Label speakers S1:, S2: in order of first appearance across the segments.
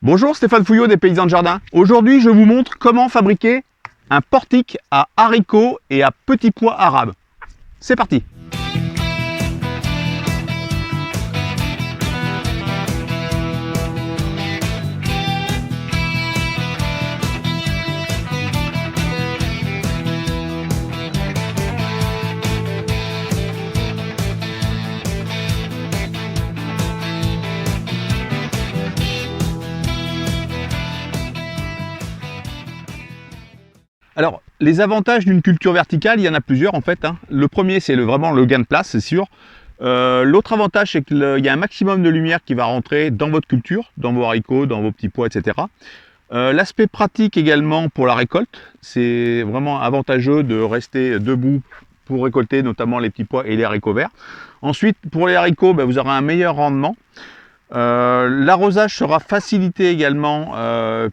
S1: Bonjour, Stéphane Fouillot des Paysans de Jardin. Aujourd'hui, je vous montre comment fabriquer un portique à haricots et à petits pois arabes. C'est parti! Alors, les avantages d'une culture verticale, il y en a plusieurs en fait. Le premier, c'est vraiment le gain de place, c'est sûr. L'autre avantage, c'est qu'il y a un maximum de lumière qui va rentrer dans votre culture, dans vos haricots, dans vos petits pois, etc. L'aspect pratique également pour la récolte, c'est vraiment avantageux de rester debout pour récolter notamment les petits pois et les haricots verts. Ensuite, pour les haricots, vous aurez un meilleur rendement. L'arrosage sera facilité également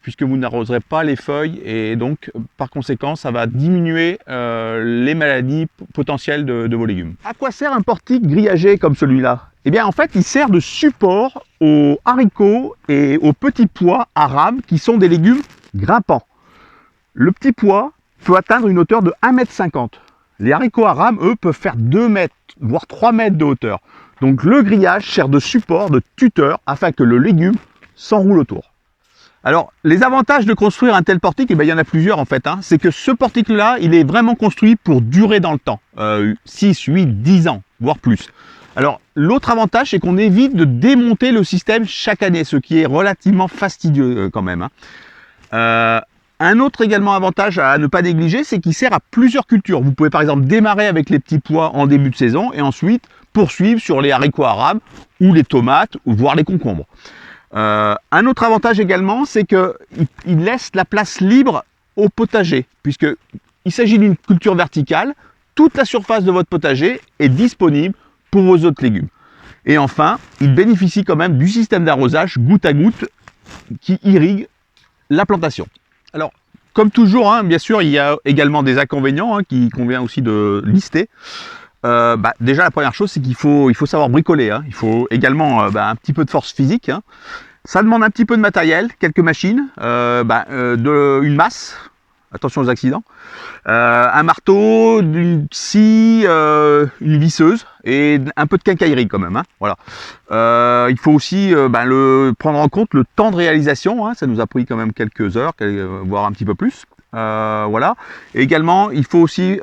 S1: puisque vous n'arroserez pas les feuilles et donc par conséquent ça va diminuer les maladies potentielles de vos légumes. À quoi sert un portique grillagé comme celui-là? Eh bien en fait il sert de support aux haricots et aux petits pois arabes qui sont des légumes grimpants. Le petit pois peut atteindre une hauteur de 1,50 m. Les haricots arabes, eux, peuvent faire 2 mètres, voire 3 mètres de hauteur. Donc le grillage sert de support, de tuteur, afin que le légume s'enroule autour. Alors, les avantages de construire un tel portique, il y en a plusieurs en fait. C'est que ce portique-là, il est vraiment construit pour durer dans le temps. 6, 8, 10 ans, voire plus. Alors, l'autre avantage, c'est qu'on évite de démonter le système chaque année, ce qui est relativement fastidieux quand même. Un autre également avantage à ne pas négliger, c'est qu'il sert à plusieurs cultures. Vous pouvez par exemple démarrer avec les petits pois en début de saison et ensuite poursuivre sur les haricots arabes ou les tomates ou voire les concombres. Un autre avantage également, c'est qu'il laisse la place libre au potager, puisqu'il s'agit d'une culture verticale. Toute la surface de votre potager est disponible pour vos autres légumes. Et enfin, il bénéficie quand même du système d'arrosage goutte à goutte qui irrigue la plantation. Alors, comme toujours, bien sûr, il y a également des inconvénients qu'il convient aussi de lister. Déjà, la première chose, c'est qu'il faut savoir bricoler. Il faut également un petit peu de force physique. Ça demande un petit peu de matériel, quelques machines, une masse, attention aux accidents, un marteau, une scie, une visseuse et un peu de quincaillerie quand même. Voilà. Il faut aussi prendre en compte le temps de réalisation. Ça nous a pris quand même quelques heures, voire un petit peu plus. Voilà. Et également, il faut aussi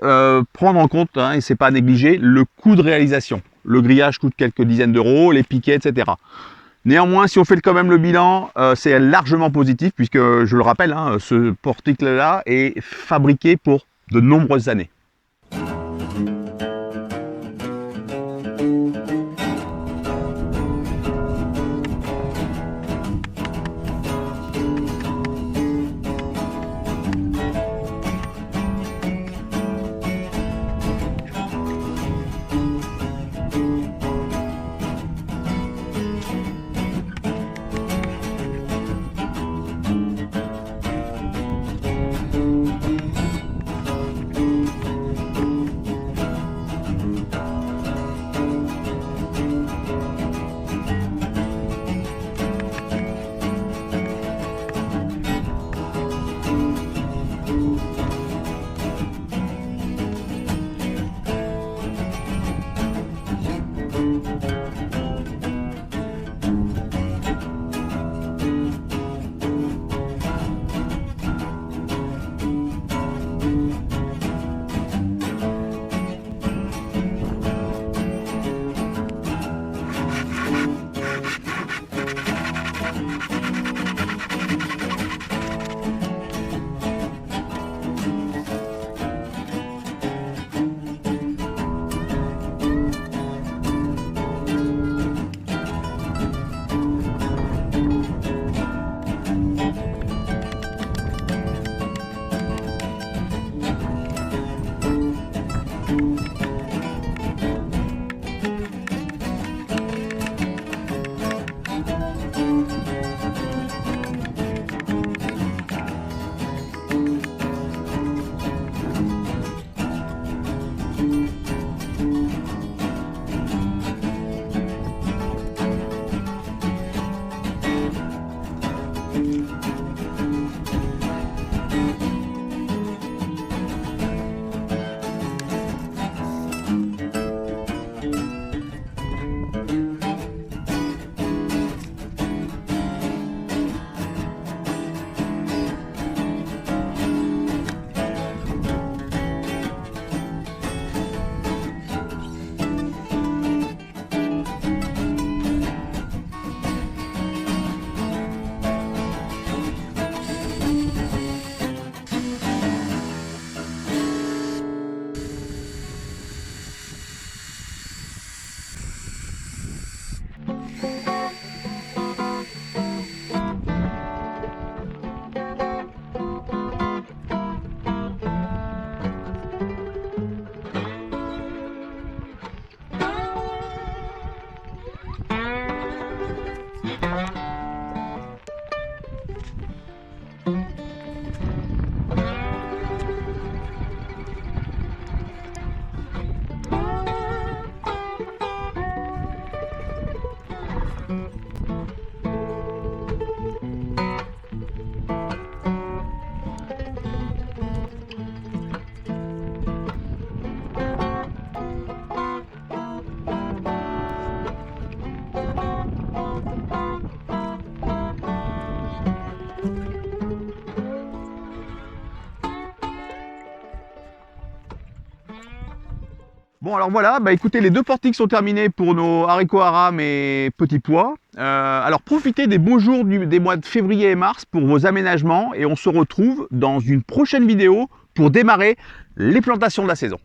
S1: prendre en compte, et c'est pas à négliger, le coût de réalisation. Le grillage coûte quelques dizaines d'euros, les piquets, etc. Néanmoins, si on fait quand même le bilan, c'est largement positif puisque, je le rappelle, ce portique-là est fabriqué pour de nombreuses années. Bon alors voilà, bah écoutez, les 2 portiques sont terminés pour nos haricots haram et petits pois. Alors profitez des beaux jours des mois de février et mars pour vos aménagements et on se retrouve dans une prochaine vidéo pour démarrer les plantations de la saison.